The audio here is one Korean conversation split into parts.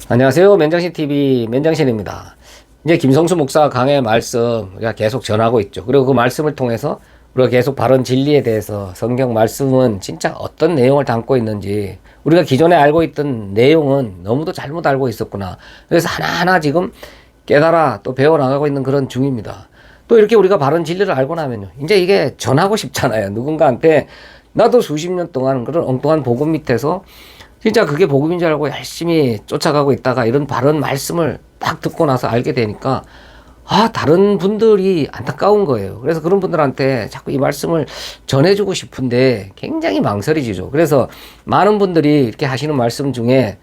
안녕하세요. 맨정신TV 맨정신입니다. 이제 김성수 목사 강의 말씀 우리가 계속 전하고 있죠. 그리고 그 말씀을 통해서 우리가 계속 바른 진리에 대해서 성경 말씀은 진짜 어떤 내용을 담고 있는지 우리가 기존에 알고 있던 내용은 너무도 잘못 알고 있었구나. 그래서 하나하나 지금 깨달아 또 배워나가고 있는 그런 중입니다. 또 이렇게 우리가 바른 진리를 알고 나면요. 이제 이게 전하고 싶잖아요. 누군가한테 나도 수십 년 동안 그런 엉뚱한 복음 밑에서 진짜 그게 복음인 줄 알고 열심히 쫓아가고 있다가 이런 바른 말씀을 딱 듣고 나서 알게 되니까 다른 분들이 안타까운 거예요. 그래서 그런 분들한테 자꾸 이 말씀을 전해주고 싶은데 굉장히 망설이지죠. 그래서 많은 분들이 이렇게 하시는 말씀 중에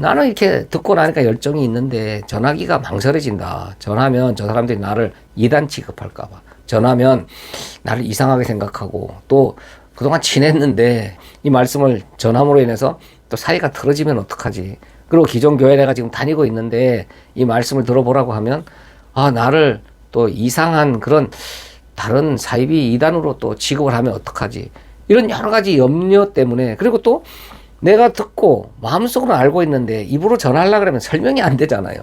나는 이렇게 듣고 나니까 열정이 있는데 전하기가 망설여진다. 전하면 저 사람들이 나를 이단 취급할까봐. 전하면 나를 이상하게 생각하고 또 그동안 친했는데 이 말씀을 전함으로 인해서 또 사이가 틀어지면 어떡하지. 그리고 기존 교회 내가 지금 다니고 있는데 이 말씀을 들어보라고 하면 나를 또 이상한 그런 다른 사이비 이단으로 또 취급을 하면 어떡하지. 이런 여러 가지 염려 때문에 그리고 또 내가 듣고 마음속으로 알고 있는데 입으로 전하려고 그러면 설명이 안 되잖아요.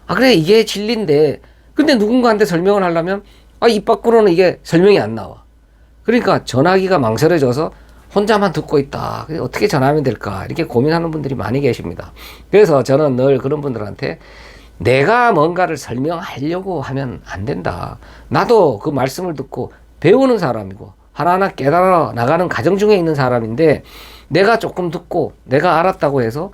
그래 이게 진리인데 근데 누군가한테 설명을 하려면 입 밖으로는 이게 설명이 안 나와. 그러니까 전하기가 망설여져서 혼자만 듣고 있다. 어떻게 전하면 될까? 이렇게 고민하는 분들이 많이 계십니다. 그래서 저는 늘 그런 분들한테 내가 뭔가를 설명하려고 하면 안 된다. 나도 그 말씀을 듣고 배우는 사람이고 하나하나 깨달아 나가는 과정 중에 있는 사람인데 내가 조금 듣고 내가 알았다고 해서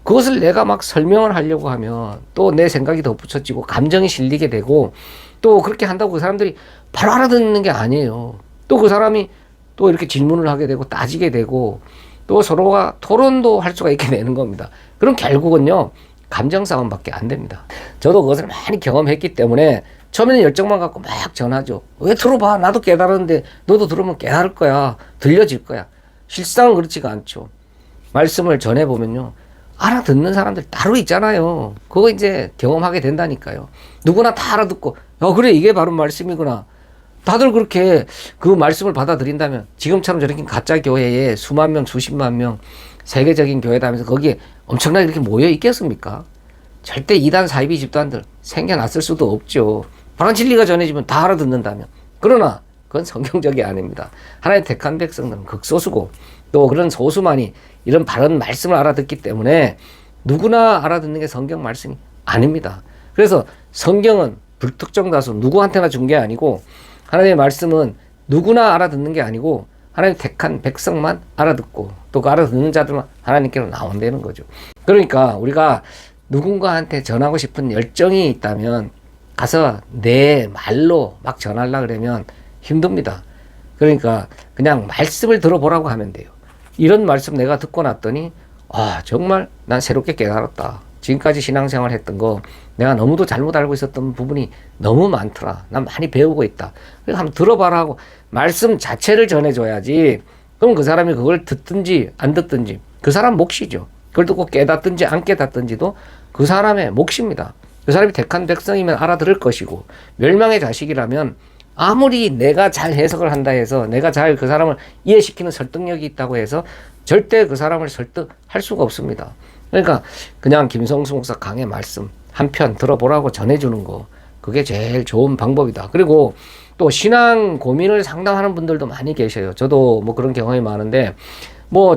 그것을 내가 막 설명을 하려고 하면 또 내 생각이 덧붙여지고 감정이 실리게 되고 또 그렇게 한다고 그 사람들이 바로 알아듣는 게 아니에요. 또 그 사람이 또 이렇게 질문을 하게 되고 따지게 되고 또 서로가 토론도 할 수가 있게 되는 겁니다. 그럼 결국은요 감정 싸움밖에 안 됩니다. 저도 그것을 많이 경험했기 때문에 처음에는 열정만 갖고 막 전하죠. 왜 들어봐? 나도 깨달았는데 너도 들으면 깨달을 거야. 들려질 거야. 실상은 그렇지가 않죠. 말씀을 전해보면요. 알아듣는 사람들 따로 있잖아요. 그거 이제 경험하게 된다니까요. 누구나 다 알아듣고 그래 이게 바로 말씀이구나. 다들 그렇게 그 말씀을 받아들인다면 지금처럼 저렇게 가짜 교회에 수만 명 수십만 명 세계적인 교회다 하면서 거기에 엄청나게 이렇게 모여 있겠습니까? 절대 이단 사이비 집단들 생겨났을 수도 없죠. 바른 진리가 전해지면 다 알아듣는다면. 그러나 그건 성경적이 아닙니다. 하나님의 택한 백성들은 극소수고 또 그런 소수만이 이런 바른 말씀을 알아듣기 때문에 누구나 알아듣는 게 성경 말씀이 아닙니다. 그래서 성경은 불특정 다수 누구한테나 준 게 아니고 하나님의 말씀은 누구나 알아듣는 게 아니고 하나님 택한 백성만 알아듣고 또 그 알아듣는 자들만 하나님께로 나온다는 거죠. 그러니까 우리가 누군가한테 전하고 싶은 열정이 있다면 가서 내 말로 막 전하려고 그러면 힘듭니다. 그러니까 그냥 말씀을 들어보라고 하면 돼요. 이런 말씀 내가 듣고 났더니 정말 난 새롭게 깨달았다. 지금까지 신앙생활 했던 거 내가 너무도 잘못 알고 있었던 부분이 너무 많더라. 난 많이 배우고 있다. 그래서 한번 들어봐라 하고 말씀 자체를 전해줘야지. 그럼 그 사람이 그걸 듣든지 안 듣든지 그 사람 몫이죠. 그걸 듣고 깨닫든지 안 깨닫든지도 그 사람의 몫입니다. 그 사람이 택한 백성이면 알아들을 것이고 멸망의 자식이라면 아무리 내가 잘 해석을 한다 해서 내가 잘 그 사람을 이해시키는 설득력이 있다고 해서 절대 그 사람을 설득할 수가 없습니다. 그러니까 그냥 김성수 목사 강의 말씀 한 편 들어보라고 전해주는 거 그게 제일 좋은 방법이다. 그리고 또 신앙 고민을 상담하는 분들도 많이 계셔요. 저도 뭐 그런 경험이 많은데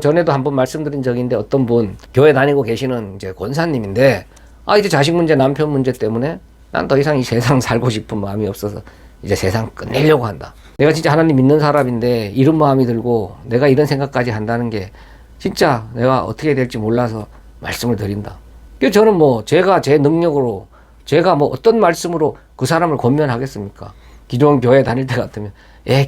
전에도 한번 말씀드린 적이 있는데 어떤 분 교회 다니고 계시는 이제 권사님인데 이제 자식 문제 남편 문제 때문에 난 더 이상 이 세상 살고 싶은 마음이 없어서 이제 세상 끝내려고 한다. 내가 진짜 하나님 믿는 사람인데 이런 마음이 들고 내가 이런 생각까지 한다는 게 진짜 내가 어떻게 될지 몰라서 말씀을 드린다. 그래서 저는 제가 제 능력으로 제가 어떤 말씀으로 그 사람을 권면하겠습니까? 기존 교회 다닐 때 같으면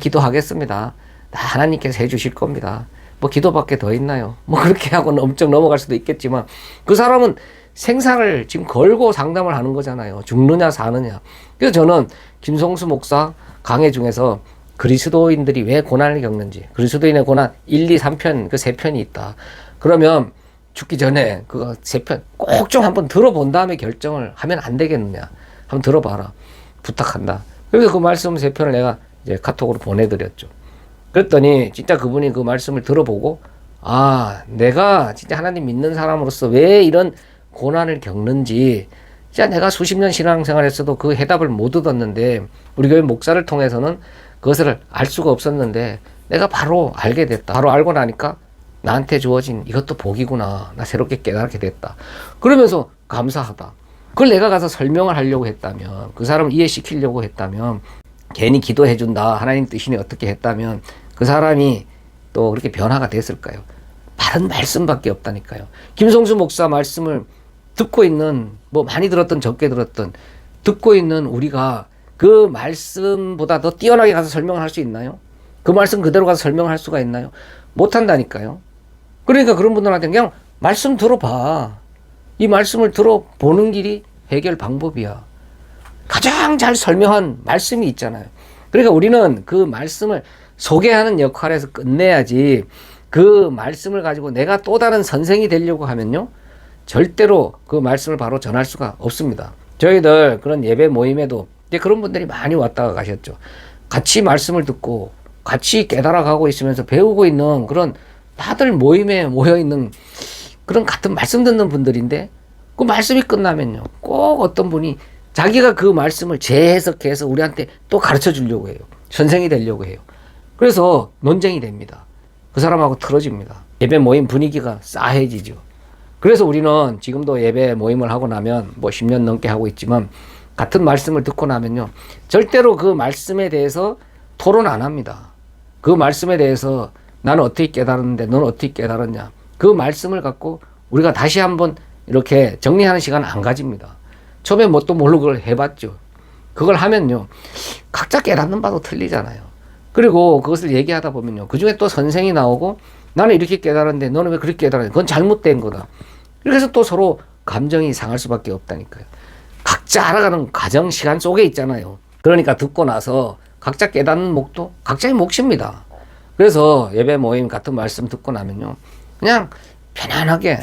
기도하겠습니다. 다 하나님께서 해주실 겁니다. 기도밖에 더 있나요? 그렇게 하고는 엄청 넘어갈 수도 있겠지만 그 사람은 생사를 지금 걸고 상담을 하는 거잖아요. 죽느냐 사느냐. 그래서 저는 김성수 목사 강해 중에서 그리스도인들이 왜 고난을 겪는지 그리스도인의 고난 1, 2, 3편 그 3편이 있다. 그러면 죽기 전에 그거 3편 꼭 좀 한번 들어본 다음에 결정을 하면 안 되겠느냐. 한번 들어봐라. 부탁한다. 그래서 그 말씀 3편을 내가 이제 카톡으로 보내드렸죠. 그랬더니 진짜 그분이 그 말씀을 들어보고 아, 내가 진짜 하나님 믿는 사람으로서 왜 이런 고난을 겪는지, 진짜 내가 수십 년 신앙생활했어도 그 해답을 못 얻었는데, 우리 교회 목사를 통해서는 그것을 알 수가 없었는데, 내가 바로 알게 됐다. 바로 알고 나니까 나한테 주어진 이것도 복이구나. 나 새롭게 깨닫게 됐다. 그러면서 감사하다. 그걸 내가 가서 설명을 하려고 했다면, 그 사람을 이해시키려고 했다면, 괜히 기도해준다. 하나님 뜻이니 어떻게 했다면, 그 사람이 또 그렇게 변화가 됐을까요? 바른 말씀밖에 없다니까요. 김성수 목사 말씀을 듣고 있는, 뭐 많이 들었든 적게 들었든, 듣고 있는 우리가 그 말씀보다 더 뛰어나게 가서 설명을 할 수 있나요? 그 말씀 그대로 가서 설명을 할 수가 있나요? 못한다니까요. 그러니까 그런 분들한테 그냥 말씀 들어봐. 이 말씀을 들어보는 길이 해결 방법이야. 가장 잘 설명한 말씀이 있잖아요. 그러니까 우리는 그 말씀을 소개하는 역할에서 끝내야지, 그 말씀을 가지고 내가 또 다른 선생이 되려고 하면요, 절대로 그 말씀을 바로 전할 수가 없습니다. 저희들 그런 예배 모임에도 이제 그런 분들이 많이 왔다가 가셨죠. 같이 말씀을 듣고 같이 깨달아가고 있으면서 배우고 있는 그런, 다들 모임에 모여있는 그런 같은 말씀 듣는 분들인데, 그 말씀이 끝나면요, 꼭 어떤 분이 자기가 그 말씀을 재해석해서 우리한테 또 가르쳐 주려고 해요. 선생이 되려고 해요. 그래서 논쟁이 됩니다. 그 사람하고 틀어집니다. 예배 모임 분위기가 싸해지죠. 그래서 우리는 지금도 예배 모임을 하고 나면 뭐 10년 넘게 하고 있지만, 같은 말씀을 듣고 나면요, 절대로 그 말씀에 대해서 토론 안 합니다. 그 말씀에 대해서 나는 어떻게 깨달았는데 너는 어떻게 깨달았냐, 그 말씀을 갖고 우리가 다시 한번 이렇게 정리하는 시간 안 가집니다. 처음에 뭣도 모르고 그걸 해봤죠. 그걸 하면요, 각자 깨닫는 바도 틀리잖아요. 그리고 그것을 얘기하다 보면요, 그 중에 또 선생이 나오고, 나는 이렇게 깨달았는데 너는 왜 그렇게 깨달았냐, 그건 잘못된 거다. 그래서 또 서로 감정이 상할 수밖에 없다니까요. 각자 알아가는 과정 시간 속에 있잖아요. 그러니까 듣고 나서 각자 깨닫는 몫도 각자의 몫입니다. 그래서 예배 모임 같은 말씀 듣고 나면요, 그냥 편안하게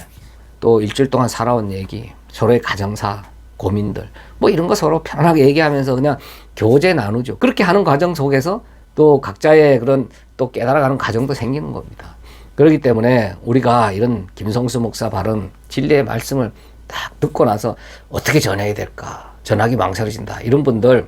또 일주일 동안 살아온 얘기, 서로의 가정사, 고민들, 뭐 이런 거 서로 편안하게 얘기하면서 그냥 교제 나누죠. 그렇게 하는 과정 속에서 또 각자의 그런 또 깨달아가는 과정도 생기는 겁니다. 그렇기 때문에 우리가 이런 김성수 목사 발언, 진리의 말씀을 딱 듣고 나서 어떻게 전해야 될까, 전하기 망설여진다, 이런 분들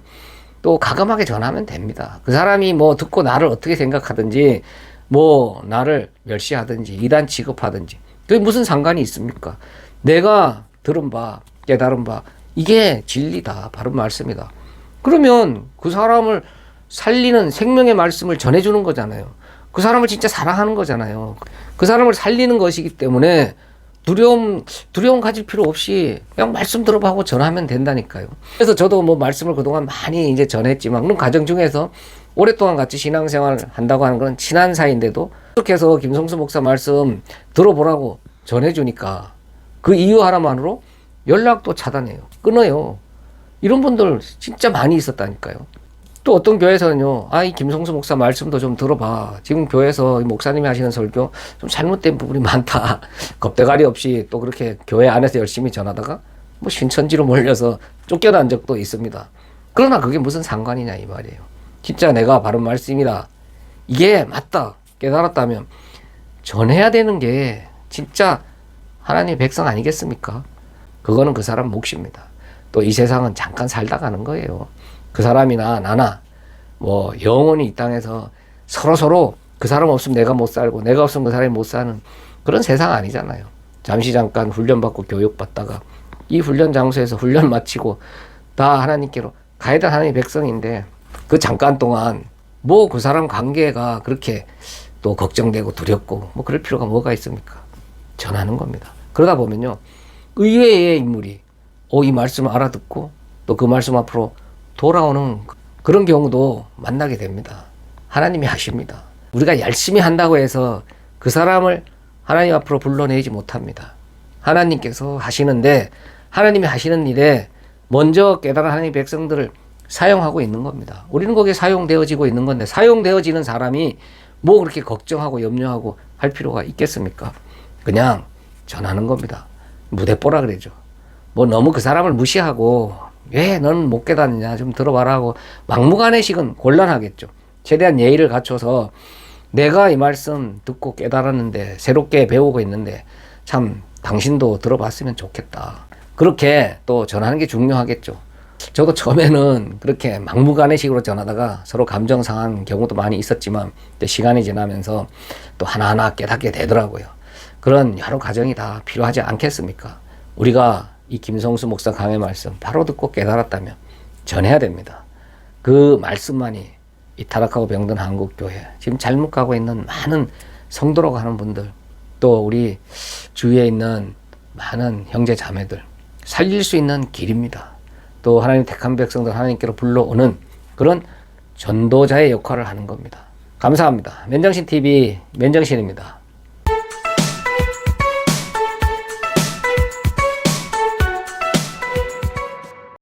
또 가감하게 전하면 됩니다. 그 사람이 뭐 듣고 나를 어떻게 생각하든지, 뭐 나를 멸시하든지 이단 취급하든지 그게 무슨 상관이 있습니까? 내가 들은 바, 깨달은 바, 이게 진리다, 바른 말씀이다. 그러면 그 사람을 살리는 생명의 말씀을 전해주는 거잖아요. 그 사람을 진짜 사랑하는 거잖아요. 그 사람을 살리는 것이기 때문에 두려움 가질 필요 없이 그냥 말씀 들어보고 전하면 된다니까요. 그래서 저도 뭐 말씀을 그동안 많이 이제 전했지만, 그런 과정 중에서 오랫동안 같이 신앙생활을 한다고 하는 건 친한 사이인데도 그렇게 해서 김성수 목사 말씀 들어보라고 전해주니까 그 이유 하나만으로 연락도 차단해요. 끊어요. 이런 분들 진짜 많이 있었다니까요. 또 어떤 교회에서는요, 이 김성수 목사 말씀도 좀 들어봐. 지금 교회에서 목사님이 하시는 설교 좀 잘못된 부분이 많다. 겁대가리 없이 또 그렇게 교회 안에서 열심히 전하다가 뭐 신천지로 몰려서 쫓겨난 적도 있습니다. 그러나 그게 무슨 상관이냐 이 말이에요. 진짜 내가 바른 말씀이다, 이게 맞다, 깨달았다면 전해야 되는 게 진짜 하나님의 백성 아니겠습니까? 그거는 그 사람 몫입니다. 또 이 세상은 잠깐 살다 가는 거예요. 그 사람이나 나나 뭐 영원히 이 땅에서 서로 그 사람 없으면 내가 못 살고 내가 없으면 그 사람이 못 사는 그런 세상 아니잖아요. 잠시 잠깐 훈련받고 교육받다가 이 훈련 장소에서 훈련 마치고 다 하나님께로 가야 될 하나님의 백성인데, 그 잠깐 동안 뭐 그 사람 관계가 그렇게 또 걱정되고 두렵고 뭐 그럴 필요가 뭐가 있습니까? 전하는 겁니다. 그러다 보면요, 의외의 인물이 이 말씀을 알아듣고 또 그 말씀 앞으로 돌아오는 그런 경우도 만나게 됩니다. 하나님이 하십니다. 우리가 열심히 한다고 해서 그 사람을 하나님 앞으로 불러내지 못합니다. 하나님께서 하시는데, 하나님이 하시는 일에 먼저 깨달은 하나님의 백성들을 사용하고 있는 겁니다. 우리는 거기에 사용되어지고 있는 건데, 사용되어지는 사람이 뭐 그렇게 걱정하고 염려하고 할 필요가 있겠습니까? 그냥 전하는 겁니다. 무대뽀라 그러죠. 뭐 너무 그 사람을 무시하고 왜 너는 못 깨닫느냐 좀 들어봐라 하고 막무가내식은 곤란하겠죠. 최대한 예의를 갖춰서 내가 이 말씀 듣고 깨달았는데 새롭게 배우고 있는데 참 당신도 들어봤으면 좋겠다. 그렇게 또 전하는 게 중요하겠죠. 저도 처음에는 그렇게 막무가내식으로 전하다가 서로 감정 상한 경우도 많이 있었지만 시간이 지나면서 또 하나하나 깨닫게 되더라고요. 그런 여러 과정이 다 필요하지 않겠습니까? 우리가 이 김성수 목사 강의 말씀 바로 듣고 깨달았다면 전해야 됩니다. 그 말씀만이 이 타락하고 병든 한국교회, 지금 잘못 가고 있는 많은 성도라고 하는 분들, 또 우리 주위에 있는 많은 형제 자매들 살릴 수 있는 길입니다. 또 하나님 택한 백성들 하나님께로 불러오는 그런 전도자의 역할을 하는 겁니다. 감사합니다. 맨정신TV 맨정신입니다.